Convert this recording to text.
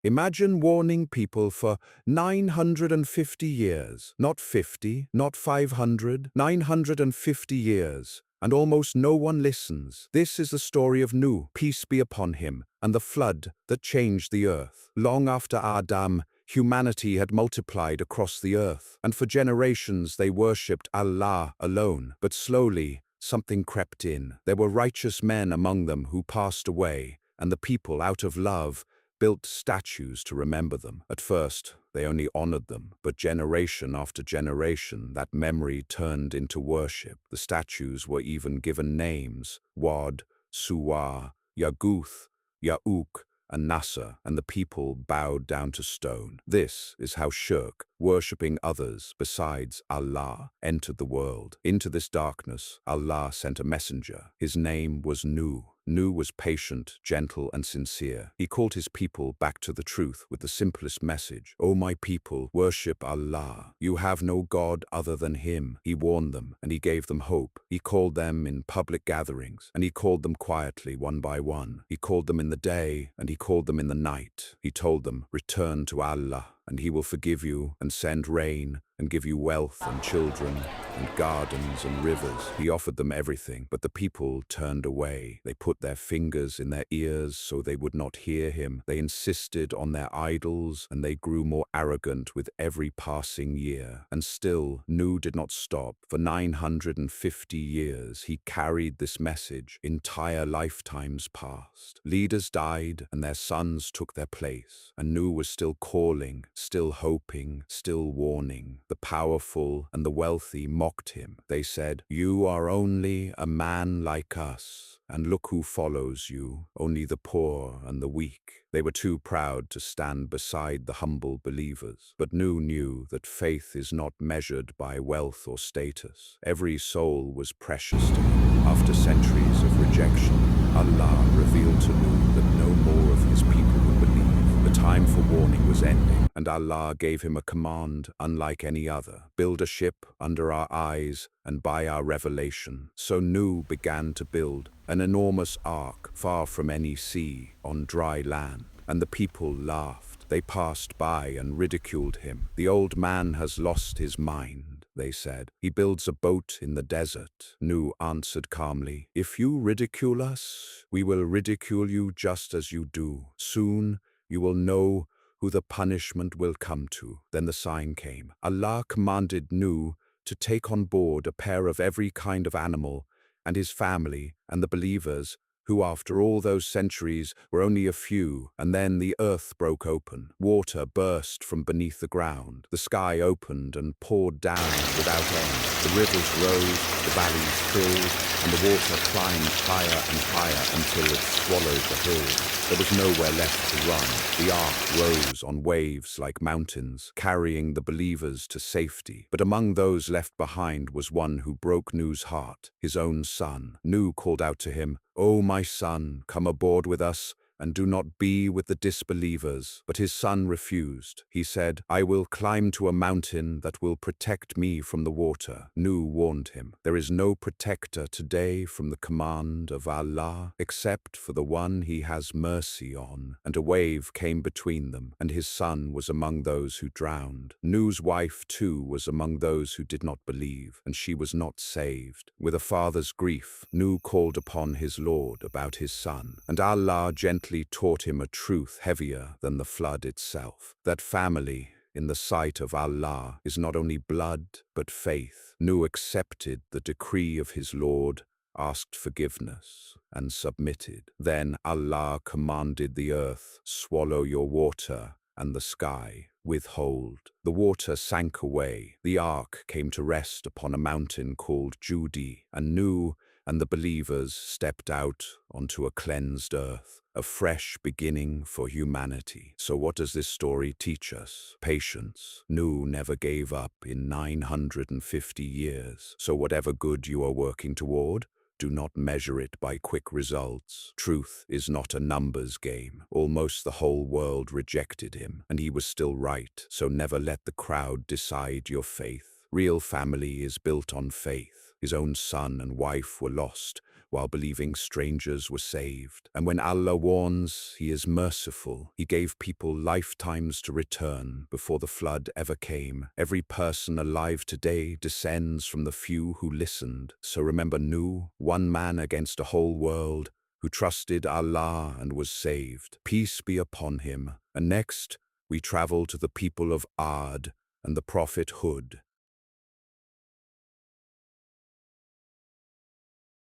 Imagine warning people for 950 years, not 50, not 500, 950 years, and almost no one listens. This is the story of Nuh, peace be upon him, and the flood that changed the earth. Long after Adam, humanity had multiplied across the earth, and for generations they worshipped Allah alone. But slowly, something crept in. There were righteous men among them who passed away, and the people, out of love, built statues to remember them. At first, they only honored them, but generation after generation, that memory turned into worship. The statues were even given names: Wad, Suwa, Yaguth, Ya'uk, and Nasser, and the people bowed down to stone. This is how shirk, worshipping others besides Allah, entered the world. Into this darkness, Allah sent a messenger. His name was Nuh. Nuh was patient, gentle, and sincere. He called his people back to the truth with the simplest message: "O my people, worship Allah. You have no God other than Him." He warned them, and he gave them hope. He called them in public gatherings, and he called them quietly, one by one. He called them in the day, and he called them in the night. He told them, "Return to Allah, and He will forgive you and send rain and give you wealth and children and gardens and rivers." He offered them everything, but the people turned away. They put their fingers in their ears so they would not hear him. They insisted on their idols, and they grew more arrogant with every passing year. And still, Nuh did not stop. For 950 years, he carried this message. Entire lifetimes passed. Leaders died, and their sons took their place. And Nuh was still calling, still hoping, still warning. The powerful and the wealthy mocked him. They said, "You are only a man like us, and look who follows you, only the poor and the weak." They were too proud to stand beside the humble believers. But Nuh knew that faith is not measured by wealth or status. Every soul was precious to him. After centuries of rejection, Allah revealed to Nuh that no more of his people would believe. The time for warning was ending, and Allah gave him a command unlike any other: "Build a ship under our eyes and by our revelation." So Nuh began to build an enormous ark far from any sea, on dry land, and the people laughed. They passed by and ridiculed him. "The old man has lost his mind," they said. "He builds a boat in the desert." Nuh answered calmly, "If you ridicule us, we will ridicule you just as you do. Soon you will know who the punishment will come to." Then the sign came. Allah commanded Nuh to take on board a pair of every kind of animal, and his family and the believers, who after all those centuries were only a few. And then the earth broke open. Water burst from beneath the ground. The sky opened and poured down without end. The rivers rose, the valleys filled, and the water climbed higher and higher until it swallowed the hills. There was nowhere left to run. The ark rose on waves like mountains, carrying the believers to safety. But among those left behind was one who broke Nuh's heart, his own son. Nuh called out to him, "O my son, come aboard with us, and do not be with the disbelievers." But his son refused. He said, "I will climb to a mountain that will protect me from the water." Nuh warned him, "There is no protector today from the command of Allah except for the one He has mercy on." And a wave came between them, and his son was among those who drowned. Nuh's wife too was among those who did not believe, and she was not saved. With a father's grief, Nuh called upon his Lord about his son, and Allah gently taught him a truth heavier than the flood itself: that family, in the sight of Allah, is not only blood, but faith. Nuh accepted the decree of his Lord, asked forgiveness, and submitted. Then Allah commanded the earth, "Swallow your water," and the sky, "Withhold." The water sank away. The ark came to rest upon a mountain called Judi, and Nuh and the believers stepped out onto a cleansed earth, a fresh beginning for humanity. So what does this story teach us? Patience. Nuh never gave up in 950 years. So whatever good you are working toward, do not measure it by quick results. Truth is not a numbers game. Almost the whole world rejected him, and he was still right. So never let the crowd decide your faith. Real family is built on faith. His own son and wife were lost, while believing strangers were saved. And when Allah warns, He is merciful. He gave people lifetimes to return before the flood ever came. Every person alive today descends from the few who listened. So remember Nuh, one man against a whole world, who trusted Allah and was saved. Peace be upon him. And next, we travel to the people of Ad and the prophet Hud.